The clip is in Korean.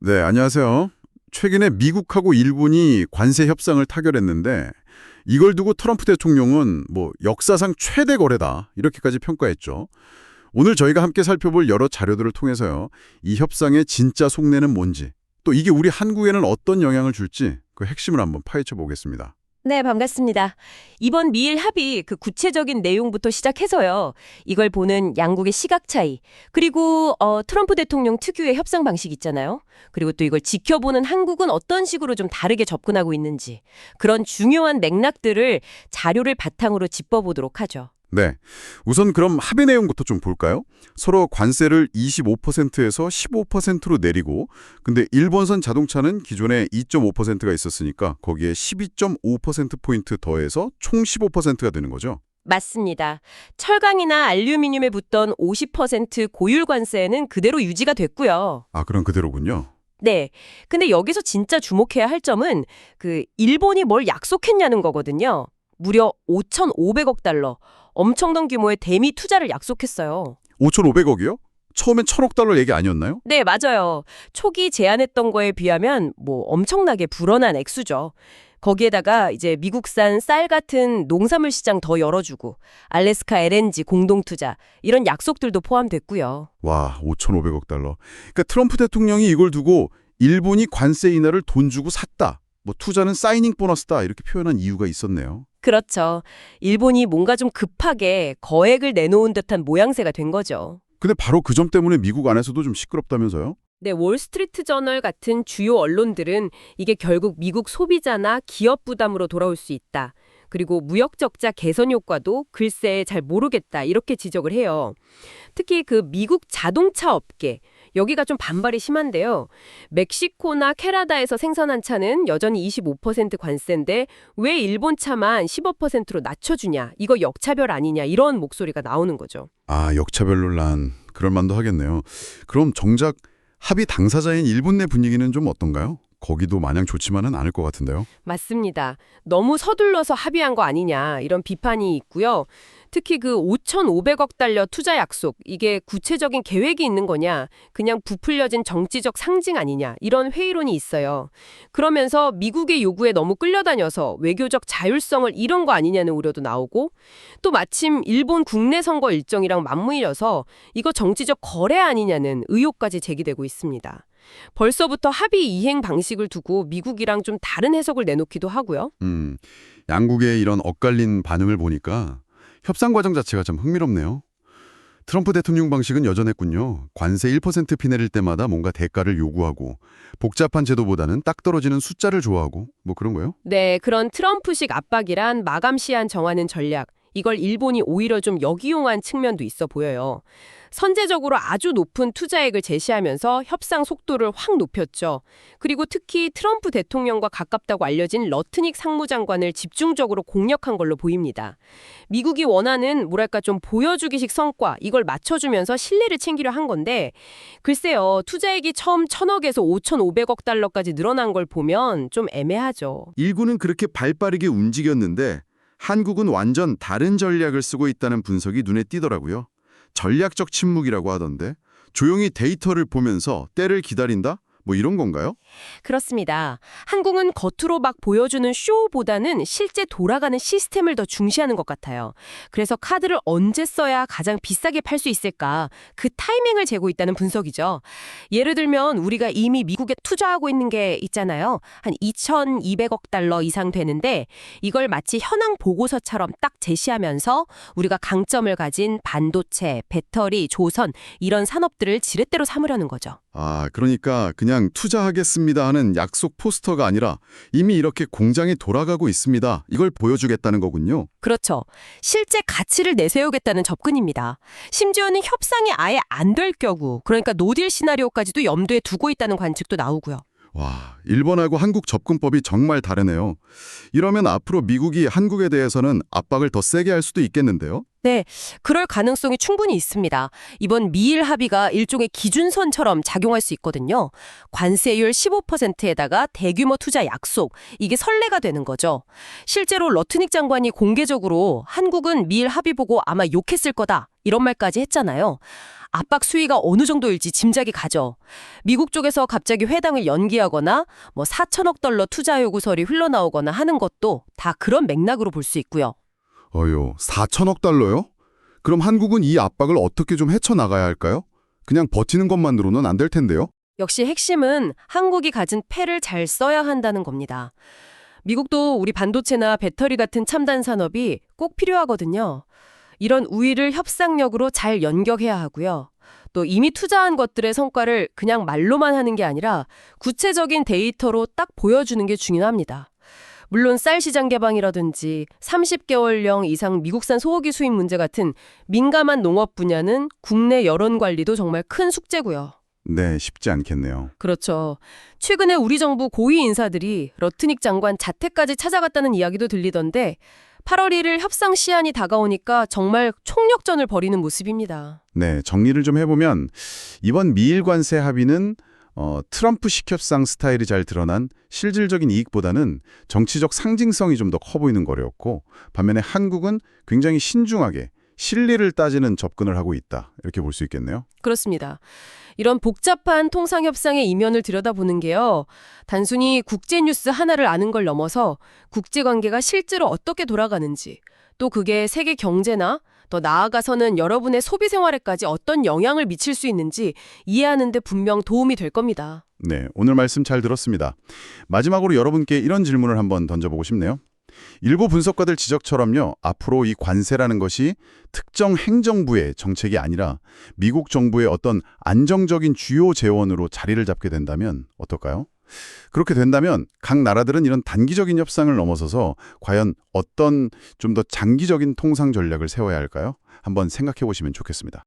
네, 안녕하세요. 최근에 미국하고 일본이 관세 협상을 타결했는데 이걸 두고 트럼프 대통령은 역사상 최대 거래다 이렇게까지 평가했죠. 오늘 저희가 함께 살펴볼 여러 자료들을 통해서요. 이 협상의 진짜 속내는 뭔지, 또 이게 우리 한국에는 어떤 영향을 줄지 그 핵심을 한번 파헤쳐 보겠습니다. 네, 반갑습니다. 이번 미일 합의 그 구체적인 내용부터 시작해서요. 이걸 보는 양국의 시각 차이, 그리고 트럼프 대통령 특유의 협상 방식 있잖아요. 그리고 또 이걸 지켜보는 한국은 어떤 식으로 좀 다르게 접근하고 있는지, 그런 중요한 맥락들을 자료를 바탕으로 짚어보도록 하죠. 네, 우선 그럼 합의 내용부터 좀 볼까요? 서로 관세를 25%에서 15%로 내리고 근데 일본산 자동차는 기존에 2.5%가 있었으니까 거기에 12.5%포인트 더해서 총 15%가 되는 거죠. 맞습니다. 철강이나 알루미늄에 붙던 50% 고율 관세는 그대로 유지가 됐고요. 아, 그럼 그대로군요. 네. 근데 여기서 진짜 주목해야 할 점은 일본이 뭘 약속했냐는 거거든요. 무려 5,500억 달러. 엄청난 규모의 대미 투자를 약속했어요. 5,500억이요? 처음엔 1,000억 달러 얘기 아니었나요? 네, 맞아요. 초기 제안했던 거에 비하면 엄청나게 불어난 액수죠. 거기에다가 이제 미국산 쌀 같은 농산물 시장 더 열어주고 알래스카 LNG 공동 투자 이런 약속들도 포함됐고요. 와, 5,500억 달러. 그러니까 트럼프 대통령이 이걸 두고 일본이 관세 인하를 돈 주고 샀다. 투자는 사이닝 보너스다. 이렇게 표현한 이유가 있었네요. 그렇죠. 일본이 뭔가 좀 급하게 거액을 내놓은 듯한 모양새가 된 거죠. 근데 바로 그 점 때문에 미국 안에서도 좀 시끄럽다면서요? 네, 월스트리트 저널 같은 주요 언론들은 이게 결국 미국 소비자나 기업 부담으로 돌아올 수 있다. 그리고 무역 적자 개선 효과도 글쎄 잘 모르겠다. 이렇게 지적을 해요. 특히 미국 자동차 업계, 여기가 좀 반발이 심한데요. 멕시코나 캐나다에서 생산한 차는 여전히 25% 관세인데 왜 일본 차만 15%로 낮춰주냐, 이거 역차별 아니냐 이런 목소리가 나오는 거죠. 아, 역차별 논란. 그럴 만도 하겠네요. 그럼 정작 합의 당사자인 일본 내 분위기는 좀 어떤가요? 거기도 마냥 좋지만은 않을 것 같은데요. 맞습니다. 너무 서둘러서 합의한 거 아니냐 이런 비판이 있고요. 특히 5,500억 달러 투자 약속, 이게 구체적인 계획이 있는 거냐, 그냥 부풀려진 정치적 상징 아니냐 이런 회의론이 있어요. 그러면서 미국의 요구에 너무 끌려다녀서 외교적 자율성을 잃은 거 아니냐는 우려도 나오고 또 마침 일본 국내 선거 일정이랑 맞물려서 이거 정치적 거래 아니냐는 의혹까지 제기되고 있습니다. 벌써부터 합의 이행 방식을 두고 미국이랑 좀 다른 해석을 내놓기도 하고요. 양국의 이런 엇갈린 반응을 보니까 협상 과정 자체가 참 흥미롭네요. 트럼프 대통령 방식은 여전했군요. 관세 1% 피내릴 때마다 뭔가 대가를 요구하고 복잡한 제도보다는 딱 떨어지는 숫자를 좋아하고 그런 거요? 네, 그런 트럼프식 압박이란 마감 시한 정하는 전략, 이걸 일본이 오히려 좀 역이용한 측면도 있어 보여요. 선제적으로 아주 높은 투자액을 제시하면서 협상 속도를 확 높였죠. 그리고 특히 트럼프 대통령과 가깝다고 알려진 러트닉 상무장관을 집중적으로 공략한 걸로 보입니다. 미국이 원하는 좀 보여주기식 성과, 이걸 맞춰주면서 신뢰를 챙기려 한 건데 글쎄요, 투자액이 처음 1,000억에서 5,500억 달러까지 늘어난 걸 보면 좀 애매하죠. 일군은 그렇게 발빠르게 움직였는데 한국은 완전 다른 전략을 쓰고 있다는 분석이 눈에 띄더라고요. 전략적 침묵이라고 하던데 조용히 데이터를 보면서 때를 기다린다? 이런 건가요? 그렇습니다. 한국은 겉으로 막 보여주는 쇼보다는 실제 돌아가는 시스템을 더 중시하는 것 같아요. 그래서 카드를 언제 써야 가장 비싸게 팔 수 있을까? 그 타이밍을 재고 있다는 분석이죠. 예를 들면 우리가 이미 미국에 투자하고 있는 게 있잖아요. 한 2,200억 달러 이상 되는데 이걸 마치 현황 보고서처럼 딱 제시하면서 우리가 강점을 가진 반도체, 배터리, 조선 이런 산업들을 지렛대로 삼으려는 거죠. 아, 그러니까 그냥 투자하겠습니다 하는 약속 포스터가 아니라 이미 이렇게 공장이 돌아가고 있습니다. 이걸 보여주겠다는 거군요. 그렇죠. 실제 가치를 내세우겠다는 접근입니다. 심지어는 협상이 아예 안 될 경우, 그러니까 노딜 시나리오까지도 염두에 두고 있다는 관측도 나오고요. 와, 일본하고 한국 접근법이 정말 다르네요. 이러면 앞으로 미국이 한국에 대해서는 압박을 더 세게 할 수도 있겠는데요? 네, 그럴 가능성이 충분히 있습니다. 이번 미일 합의가 일종의 기준선처럼 작용할 수 있거든요. 관세율 15%에다가 대규모 투자 약속, 이게 선례가 되는 거죠. 실제로 러트닉 장관이 공개적으로 한국은 미일 합의 보고 아마 욕했을 거다, 이런 말까지 했잖아요. 압박 수위가 어느 정도일지 짐작이 가죠. 미국 쪽에서 갑자기 회담을 연기하거나 4천억 달러 투자 요구설이 흘러나오거나 하는 것도 다 그런 맥락으로 볼 수 있고요. 4천억 달러요? 그럼 한국은 이 압박을 어떻게 좀 헤쳐나가야 할까요? 그냥 버티는 것만으로는 안 될 텐데요. 역시 핵심은 한국이 가진 패를 잘 써야 한다는 겁니다. 미국도 우리 반도체나 배터리 같은 첨단 산업이 꼭 필요하거든요. 이런 우위를 협상력으로 잘 연결해야 하고요. 또 이미 투자한 것들의 성과를 그냥 말로만 하는 게 아니라 구체적인 데이터로 딱 보여주는 게 중요합니다. 물론 쌀 시장 개방이라든지 30개월령 이상 미국산 소고기 수입 문제 같은 민감한 농업 분야는 국내 여론 관리도 정말 큰 숙제고요. 네, 쉽지 않겠네요. 그렇죠. 최근에 우리 정부 고위 인사들이 러트닉 장관 자택까지 찾아갔다는 이야기도 들리던데 8월 1일 협상 시한이 다가오니까 정말 총력전을 벌이는 모습입니다. 네, 정리를 좀 해보면 이번 미일 관세 합의는 트럼프식 협상 스타일이 잘 드러난 실질적인 이익보다는 정치적 상징성이 좀 더 커 보이는 거였고, 반면에 한국은 굉장히 신중하게 실리를 따지는 접근을 하고 있다, 이렇게 볼 수 있겠네요. 그렇습니다. 이런 복잡한 통상협상의 이면을 들여다보는 게요. 단순히 국제뉴스 하나를 아는 걸 넘어서 국제관계가 실제로 어떻게 돌아가는지, 또 그게 세계 경제나 더 나아가서는 여러분의 소비 생활에까지 어떤 영향을 미칠 수 있는지 이해하는 데 분명 도움이 될 겁니다. 네, 오늘 말씀 잘 들었습니다. 마지막으로 여러분께 이런 질문을 한번 던져보고 싶네요. 일부 분석가들 지적처럼요, 앞으로 이 관세라는 것이 특정 행정부의 정책이 아니라 미국 정부의 어떤 안정적인 주요 재원으로 자리를 잡게 된다면 어떨까요? 그렇게 된다면 각 나라들은 이런 단기적인 협상을 넘어서서 과연 어떤 좀 더 장기적인 통상 전략을 세워야 할까요? 한번 생각해 보시면 좋겠습니다.